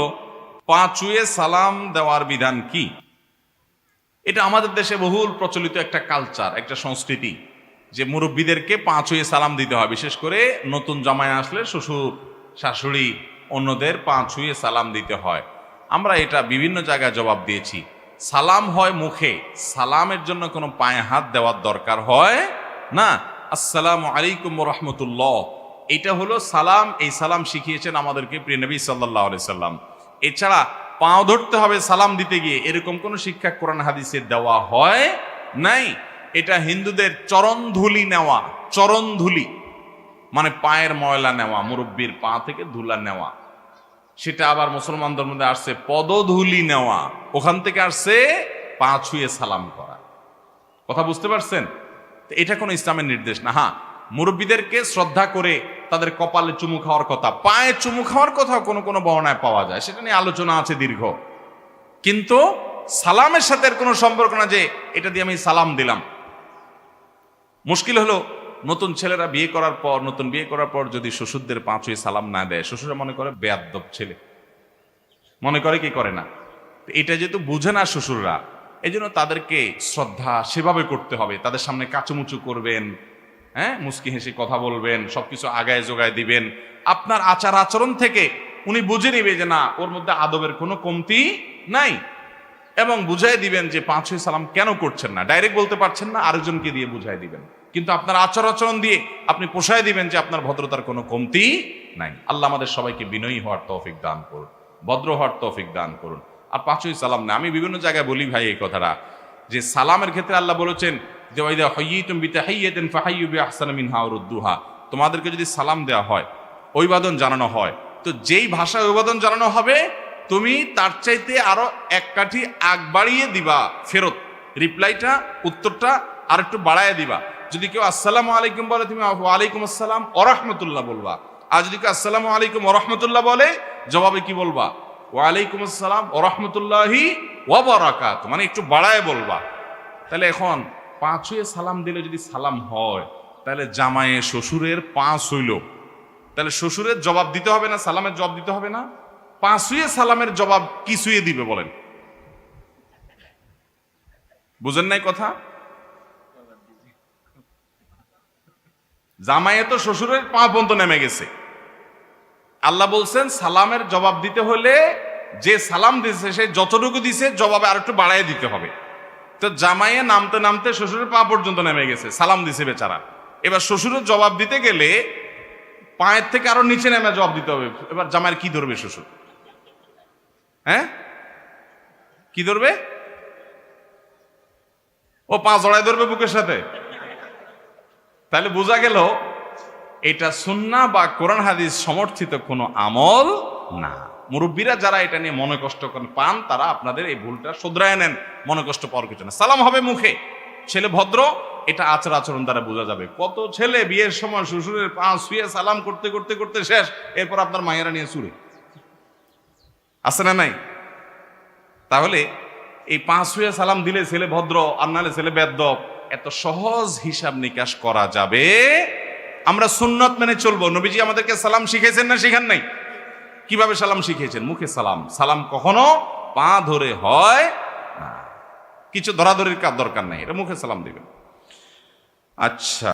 হলো পা ছুঁয়ে সালাম দেওয়ার বিধান কি? এটা আমাদের দেশে বহুল প্রচলিত একটা কালচার, একটা সংস্কৃতি যে মুরব্বীদেরকে পা ছুঁয়ে সালাম দিতে হয়। বিশেষ করে নতুন জামাই আসলে শ্বশুর শাশুড়ি অন্যদের পা ছুঁয়ে সালাম দিতে হয়। আমরা এটা বিভিন্ন জায়গায় জবাব দিয়েছি। সালাম হয় মুখে, সালামের জন্য কোনো পায়ে হাত দেওয়ার দরকার হয় না। আসসালামু আলাইকুম ওয়া রাহমাতুল্লাহ, এটা হলো সালাম। এই সালাম শিখিয়েছেন আমাদেরকে প্রিয় নবী সাল্লাল্লাহু আলাইহি সাল্লাম। এছাড়া পাও ধরতে হবে সালাম দিতে গিয়ে, এরকম কোন শিক্ষা কোরআন হাদিসে দেওয়া হয় নাই। এটা হিন্দুদের চরণধুলি নেওয়া, চরণধুলি মানে পায়ের ময়লা নেওয়া, মুরব্বীর পা থেকে ধুলা নেওয়া। সেটা আবার মুসলমানদের মধ্যে আসছে পদধুলি নেওয়া, ওখান থেকে আসছে পা ছুঁয়ে সালাম করা। কথা বুঝতে পারছেন? এটা কোনো ইসলামের নির্দেশ না। হ্যাঁ, মুরব্বীদেরকে শ্রদ্ধা করে তাদের কপালে চুমু খাওয়ার কথা, পায়ে চুমু খাওয়ার কথা কোনো কোনো বর্ণনায় পাওয়া যায়, সেটা নিয়ে আলোচনা আছে দীর্ঘ। কিন্তু সালামের সাথে এর কোনো সম্পর্ক না যে এটা দিয়ে আমি সালাম দিলাম। মুশকিল হলো নতুন ছেলেরা নতুন বিয়ে করার পর যদি শ্বশুরদের পা ছুঁয়ে সালাম না দেয়, শ্বশুরা মনে করে বেয়াদ্দব ছেলে, মনে করে কি করে না। এটা যেহেতু বুঝে না শ্বশুররা, এই জন্য তাদেরকে শ্রদ্ধা সেভাবে করতে হবে। তাদের সামনে কাচুমুচু করবেন, হ্যাঁ, মুস্কি হেসে কথা বলবেন, সবকিছু আগায় জোগায় দিবেন। আপনার আচার আচরণ থেকে উনি বুঝে নিবে যে না, ওর মধ্যে আদবের কোনো কমতি নাই, এবং বুঝাই দিবেন যে পা ছুঁয়ে সালাম কেন করছেন না। ডাইরেক্ট বলতে পারছেন না, আরেকজনকে দিয়ে বুঝাই দিবেন, কিন্তু আপনার আচার আচরণ দিয়ে আপনি পোষায় দিবেন যে আপনার ভদ্রতার কোনো কমতি নাই। আল্লাহ আমাদের সবাইকে বিনয়ী হওয়ার তৌফিক দান করুন, ভদ্র হওয়ার তৌফিক দান করুন। আর পা ছুঁয়ে সালাম না, আমি বিভিন্ন জায়গায় বলি ভাই এই কথাটা, যে সালামের ক্ষেত্রে আল্লাহ বলেছেন যে ওয়াইদা হাইয়িতুম বিতাহিয়্যাতিন ফাহাইয়্যু বিআহসানা মিনহা আও রুদ্দুহা, তোমাদেরকে যদি সালাম দেওয়া হয়, অভিবাদন জানানো হয়, তো যেই ভাষায় অভিবাদন জানানো হবে তুমি তার চাইতে আরো এক কাঠি আগ বাড়িয়ে দিবা, ফেরত রিপ্লাইটা, উত্তরটা আর একটু বাড়ায় দিবা। যদি কেউ আসসালামু আলাইকুম বলে, তুমি ওয়ালাইকুম আসসালাম ওয়া রাহমাতুল্লাহ বলবা। আর যদি কেউ আসসালামু আলাইকুম ওয়া রাহমাতুল্লাহ বলে, জবাবে কি বলবা? ওয়ালাইকুম আসসালাম ওয়া রাহমাতুল্লাহি ওয়া বারাকাতুহু, মানে একটু বাড়ায় বলবা। তাহলে এখন পা ছুঁয়ে সালাম দিলে যদি সালাম হয়, তাহলে জামায়ে শ্বশুরের পা ছুঁইল, তাহলে শ্বশুরের জবাব দিতে হবে না? সালামের জবাব দিতে হবে না? পা ছুঁয়ে সালামের জবাব কি ছুঁয়ে দিবে বলেন? বুঝেন নাই কথা? জামাইয়ে তো শ্বশুরের পা পর্যন্ত নেমে গেছে। আল্লাহ বলছেন সালামের জবাব দিতে হলে যে সালাম দিছে সে যতটুকু দিছে জবাবে আর একটু বাড়ায় দিতে হবে। তো জামাইয়ে নামতে নামতে শ্বশুরের পা পর্যন্ত নেমে গেছে, সালাম দিছে বেচারা। এবার শ্বশুরের জবাব দিতে গেলে পায়ের থেকে আরো নিচে নেমে জবাব দিতে হবে। এবার জামাইয়ের কি ধরবে শ্বশুর? হ্যাঁ, কি ধরবে? ও পা জড়ায় ধরবে বুকের সাথে। তাহলে বোঝা গেল এটা সুন্নাহ বা কোরআন হাদিস সমর্থিত কোনো আমল না। মুরব্বীরা যারা এটা নিয়ে মনে কষ্ট পান, তারা আপনাদের এই ভুলটা শুধরায় নেন, মনে কষ্ট পাওয়ার কিছু না। সালাম হবে মুখে, ছেলে ভদ্র, এটা আচার আচরণ দ্বারা বোঝা যাবে। কত ছেলে বিয়ের সময় শ্বশুরের পা ছুঁয়ে সালাম করতে করতে করতে শেষ, এরপর আপনার মায়েরা নিয়ে চুরে আছে না নাই? তাহলে এই পা ছুঁয়ে সালাম দিলে ছেলে ভদ্র, আর নাহলে ছেলে বেয়াদ্দব, এত সহজ হিসাব নিকাশ করা যাবে। আমরা সুন্নত মেনে চলবো। নবীজি আমাদেরকে সালাম শিখেছেন না শিখান নাই? কিভাবে সালাম শিখিয়েছেন? মুখে সালাম। সালাম কখনো পা ধরে হয় না, কিছু ধরাধরির কাজ দরকার নাই, এটা মুখে সালাম দিবেন। আচ্ছা।